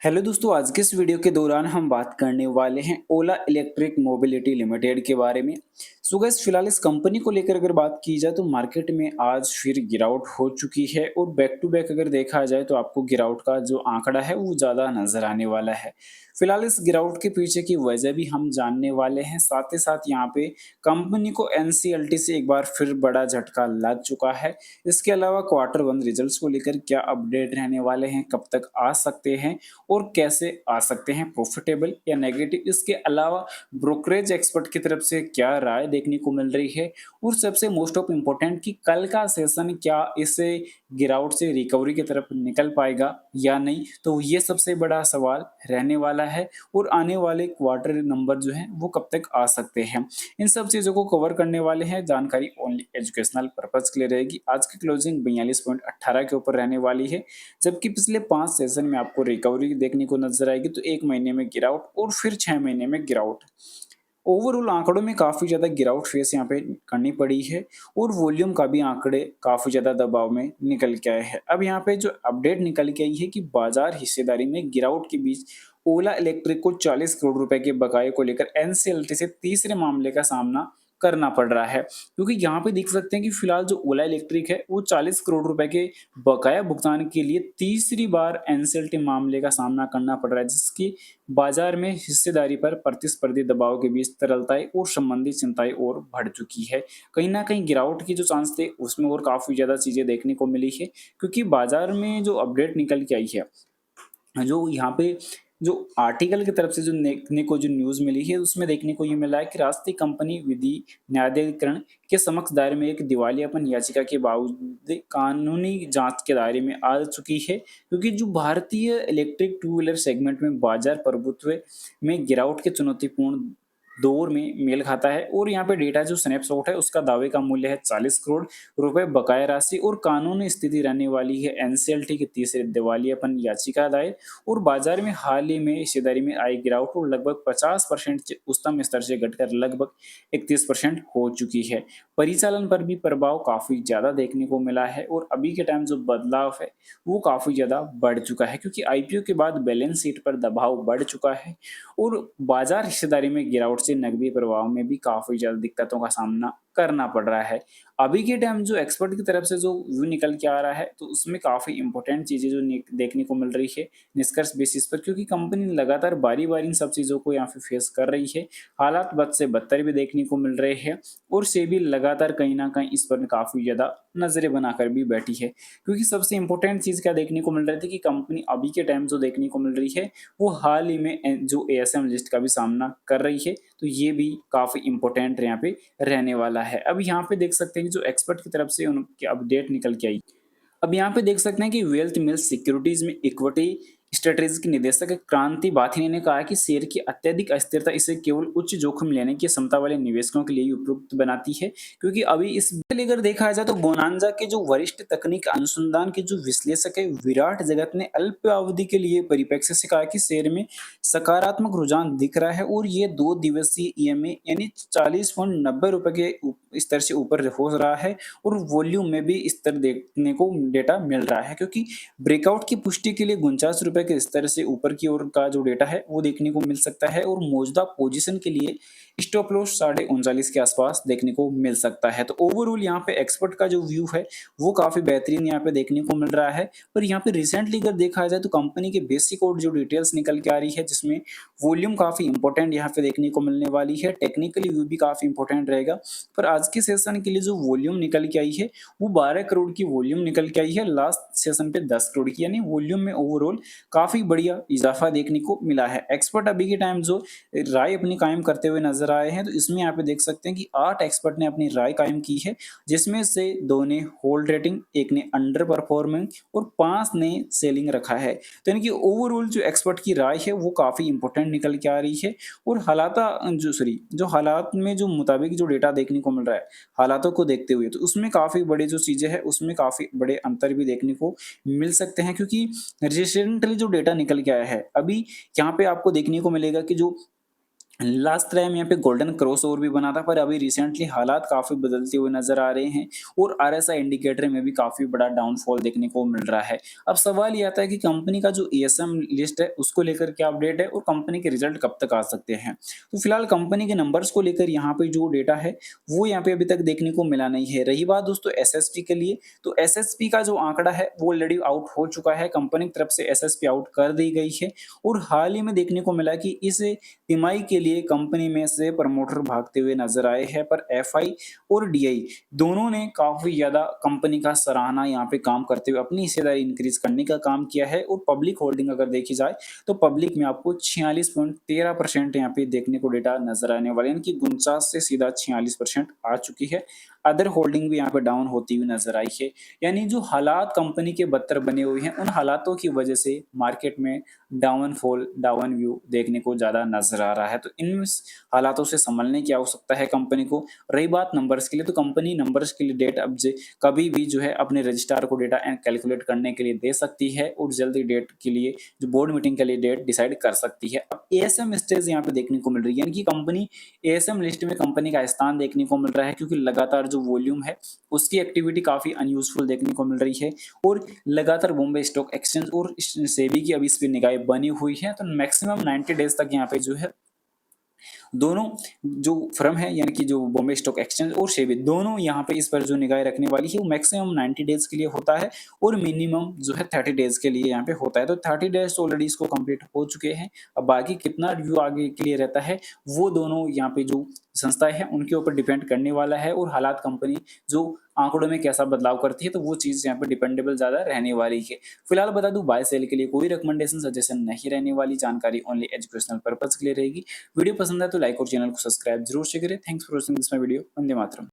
Hello दोस्तों, आज के इस वीडियो के दौरान हम बात करने वाले हैं ओला इलेक्ट्रिक मोबिलिटी लिमिटेड के बारे में। सो गाइस, फिलहाल इस कंपनी को लेकर अगर बात की जाए तो मार्केट में आज फिर गिरावट हो चुकी है और बैक टू बैक अगर देखा जाए तो आपको गिरावट का जो आंकड़ा है वो ज़्यादा नजर आने वाला है। फिलहाल इस गिरावट के पीछे की वजह भी हम जानने वाले हैं। साथ ही साथ यहाँ पे कंपनी को एनसीएलटी से एक बार फिर बड़ा झटका लग चुका है। इसके अलावा क्वार्टर वन रिजल्ट्स को लेकर क्या अपडेट रहने वाले हैं, कब तक आ सकते हैं और कैसे आ सकते हैं, प्रॉफिटेबल या नेगेटिव। इसके अलावा ब्रोकरेज एक्सपर्ट की तरफ से क्या राय देखने को मिल रही है और सबसे मोस्ट ऑफ इम्पोर्टेंट कि कल का सेशन क्या इसे गिरावट से रिकवरी की तरफ निकल पाएगा या नहीं, तो ये सबसे बड़ा सवाल रहने वाला है। और आने वाले क्वार्टर नंबर जो है वो कब तक आ सकते हैं, इन सब चीज़ों को कवर करने वाले हैं। जानकारी ओनली एजुकेशनल पर्पज के लिए रहेगी। आज की क्लोजिंग 42.18 के ऊपर रहने वाली है, जबकि पिछले 5 सेशन में आपको रिकवरी देखने को नजर आएगी। तो 1 महीने में गिरावट और फिर 6 महीने में गिरावट। ओवरऑल आंकड़ों में काफ़ी ज़्यादा गिरावट फेस यहाँ पे करनी पड़ी है और वॉल्यूम का भी आंकड़े काफ़ी ज़्यादा दबाव में निकल के आए हैं। अब यहाँ पे जो अपडेट निकल के आई है कि बाजार हिस्सेदारी में गिरावट के बीच ओला इलेक्ट्रिक को 40 करोड़ रुपए के बकाये को लेकर एनसीएलटी से तीसरे मामले का सामना करना पड़ रहा है। क्योंकि यहाँ पे देख सकते हैं कि फिलहाल जो ओला इलेक्ट्रिक है वो 40 करोड़ रुपए के बकाया भुगतान के लिए तीसरी बार एनसीएलटी मामले का सामना करना पड़ रहा है, जिसकी बाजार में हिस्सेदारी पर प्रतिस्पर्धी दबाव के बीच तरलताएं और संबंधित चिंताएं और बढ़ चुकी है। कहीं ना कहीं गिरावट की जो चांस थे उसमें और काफी ज्यादा चीजें देखने को मिली है, क्योंकि बाजार में जो अपडेट निकल के आई है, जो यहाँ पे जो आर्टिकल की तरफ से जो देखने को जो न्यूज़ मिली है उसमें देखने को ये मिला है कि राष्ट्रीय कंपनी विधि न्यायाधिकरण के समक्ष दायर में एक दिवालियापन याचिका के बावजूद कानूनी जांच के दायरे में आ चुकी है, क्योंकि जो भारतीय इलेक्ट्रिक टू व्हीलर सेगमेंट में बाजार प्रभुत्व में गिरावट के चुनौतीपूर्ण दौर में मेल खाता है। और यहाँ पे डेटा जो स्नैपशॉट है उसका दावे का मूल्य है 40 करोड़ रुपए बकाया राशि और कानूनी स्थिति रहने वाली है एनसीएलटी के तीसरे दिवालियापन याचिका दायर। और बाजार में हाल ही में हिस्सेदारी में आई गिरावट और लगभग 50% उच्चतम स्तर से घटकर लगभग 31% हो चुकी है। परिचालन पर भी प्रभाव काफी ज्यादा देखने को मिला है और अभी के टाइम जो बदलाव है वो काफी ज्यादा बढ़ चुका है, क्योंकि आईपीओ के बाद बैलेंस शीट पर दबाव बढ़ चुका है और बाजार हिस्सेदारी में गिरावट से नकदी प्रवाह में भी काफी ज्यादा दिक्कतों का सामना करना पड़ रहा है। अभी के टाइम जो एक्सपर्ट की तरफ से जो व्यू निकल के आ रहा है तो उसमें काफी इंपॉर्टेंट चीजें जो देखने को मिल रही है निष्कर्ष बेसिस पर, क्योंकि कंपनी लगातार बारी बारी इन सब चीजों को यहाँ पे फेस कर रही है। हालात बद से बदतर भी देखने को मिल रहे हैं और सेबी लगातार कहीं ना कहीं इस पर काफी ज्यादा नजरें बनाकर भी बैठी है। क्योंकि सबसे इंपॉर्टेंट चीज क्या देखने को मिल रही थी कि कंपनी अभी के टाइम जो देखने को मिल रही है वो हाल ही में जो एएसएम लिस्ट का भी सामना कर रही है। तो ये भी काफी इंपॉर्टेंट यहाँ पे रहने वाला है। अब यहाँ पे देख सकते हैं कि जो एक्सपर्ट की तरफ से उनकी अपडेट निकल के आई। अब यहाँ पे देख सकते हैं कि वेल्थ मिल्स सिक्योरिटीज में इक्विटी स्ट्रेटेजी के निदेशक क्रांति बाथिनी ने कहा कि शेयर की अत्यधिक अस्थिरता इसे केवल उच्च जोखिम लेने की क्षमता वाले निवेशकों के लिए ही उपयुक्त बनाती है। क्योंकि अभी इस लेकर देखा जाए तो बोनांजा के जो वरिष्ठ तकनीक अनुसंधान के जो विश्लेषक है विराट जगत ने अल्प अवधि के लिए परिप्रेक्ष्य से कहा कि शेयर में सकारात्मक रुझान दिख रहा है और ये 2 दिवसीय ईएमए यानी 40.90 रुपए के स्तर से ऊपर हो रहा है और वॉल्यूम में भी स्तर देखने को डेटा मिल रहा है, क्योंकि ब्रेकआउट की पुष्टि के लिए 49 रुपए के स्तर से ऊपर की ओर का जो डेटा है वो देखने को मिल सकता है और मौजूदा पोजीशन के लिए स्टॉप लॉस 39.5 के आसपास देखने को मिल सकता है। तो ओवरऑल यहाँ पे एक्सपर्ट का जो व्यू है वो काफी बेहतरीन यहाँ पे देखने को मिल रहा है। पर यहाँ पे रिसेंटली अगर देखा जाए तो कंपनी के बेसिक और जो डिटेल्स निकल के आ रही है, जिसमें वॉल्यूम काफी इंपॉर्टेंट यहाँ पे देखने को मिलने वाली है, टेक्निकली व्यू भी काफी इंपॉर्टेंट रहेगा। पर आज के सेशन के लिए जो वॉल्यूम निकल के आई है वो 12 करोड़ की वॉल्यूम निकल के आई है, लास्ट सेशन पे 10 करोड़ की, यानी वॉल्यूम में ओवरऑल काफी बढ़िया इजाफा देखने को मिला है। एक्सपर्ट अभी के टाइम जो राय अपनी कायम करते हुए नजर आए हैं, तो इसमें यहाँ पे देख सकते हैं कि 8 एक्सपर्ट ने अपनी राय कायम की है, जिसमें से 2 ने होल्ड रेटिंग, 1 ने अंडर परफॉर्मिंग और 5 ने सेलिंग रखा है। तो यानी कि ओवरऑल जो एक्सपर्ट की राय है वो काफी इंपॉर्टेंट निकल के आ रही है और जो हालात में जो मुताबिक जो डेटा देखने को मिल रहा है हालातों को देखते हुए, तो उसमें काफी बड़े जो चीजें हैं उसमें काफी बड़े अंतर भी देखने को मिल सकते हैं। क्योंकि रिसेंटली जो डेटा निकल के आया है अभी यहाँ पे आपको देखने को मिलेगा कि जो लास्ट टाइम यहाँ पे गोल्डन क्रॉसओवर भी बना था, पर अभी रिसेंटली हालात काफ़ी बदलते हुए नज़र आ रहे हैं और आरएसआई इंडिकेटर में भी काफ़ी बड़ा डाउनफॉल देखने को मिल रहा है। अब सवाल ये आता है कि कंपनी का जो ईएसएम लिस्ट है, उसको लेकर क्या अपडेट है और कंपनी के रिजल्ट कब तक आ सकते हैं? तो फिलहाल कंपनी के नंबर्स को लेकर यहाँ पे जो डेटा है, वो यहाँ पे अभी तक देखने को मिला नहीं है। रही बात दोस्तों एसएसपी के लिए, तो एसएसपी का जो आंकड़ा है, वो ऑलरेडी आउट हो चुका है। कंपनी की तरफ से एसएसपी आउट कर दी गई है और हाल ही में देखने को मिला कि इस तिमाही के लिए कंपनी में से प्रमोटर भागते हुए नजर आए हैं, पर एफआई और डीआई दोनों ने काफी ज्यादा कंपनी का सराहना यहाँ पे काम करते हुए अपनी हिस्सेदारी इंक्रीज करने का काम किया है। और पब्लिक होल्डिंग अगर देखी जाए तो पब्लिक में आपको 46.13% यहाँ पे देखने को डेटा नजर आने वाले, यानी कि 49 से सीधा 46% आ चुकी है। अदर होल्डिंग भी यहाँ पे डाउन होती हुई नजर आई है, यानी जो हालात कंपनी के बदतर बने हुए हैं, उन हालातों की वजह से मार्केट में डाउनफॉल, डाउन व्यू देखने को ज़्यादा नज़र आ रहा है। तो इन हालातों से संभलने की आवश्यकता है कंपनी को। रही बात नंबर्स के लिए, तो कंपनी नंबर्स के लिए डेट अब जे कभी भी जो है अपने रजिस्ट्रार को डेटा कैलकुलेट करने के लिए दे सकती है और जल्दी डेट के लिए जो बोर्ड मीटिंग के लिए डेट डिसाइड कर सकती है। अब एएसएम स्टेज यहाँ पे देखने को मिल रही है, यानी कि कंपनी एएसएम लिस्ट में कंपनी का स्थान देखने को मिल रहा है, क्योंकि लगातार जो वॉल्यूम है उसकी एक्टिविटी काफ़ी अनयूजफुल देखने को मिल रही है और लगातार बॉम्बे स्टॉक एक्सचेंज और सेबी की अभी इस पे निगाहें बनी हुई है। तो मैक्सिमम 90 डेज तक यहाँ पे जो है दोनों जो फर्म है, यानी कि जो बॉम्बे स्टॉक एक्सचेंज और सेबी, दोनों यहाँ पे इस पर जो निगाह रखने वाली है वो मैक्सिमम 90 डेज के लिए होता है और मिनिमम जो है 30 डेज के लिए यहाँ पे होता है। तो 30 डेज ऑलरेडी इसको कंप्लीट हो चुके हैं। अब बाकी कितना रिव्यू आगे के लिए रहता है, वो दोनों यहाँ पे जो संस्थाएं हैं उनके ऊपर डिपेंड करने वाला है और हालात कंपनी जो आंकड़ों में कैसा बदलाव करती है, तो वो चीज़ यहाँ पे डिपेंडेबल ज़्यादा रहने वाली है। फिलहाल बता दूं, बाय सेल के लिए कोई रिकमेंडेशन सजेशन नहीं रहने वाली, जानकारी ओनली एजुकेशनल पर्पज के लिए रहेगी। वीडियो पसंद है तो लाइक और चैनल को सब्सक्राइब जरूर से करें। Thanks for watching this my video. Vande Mataram.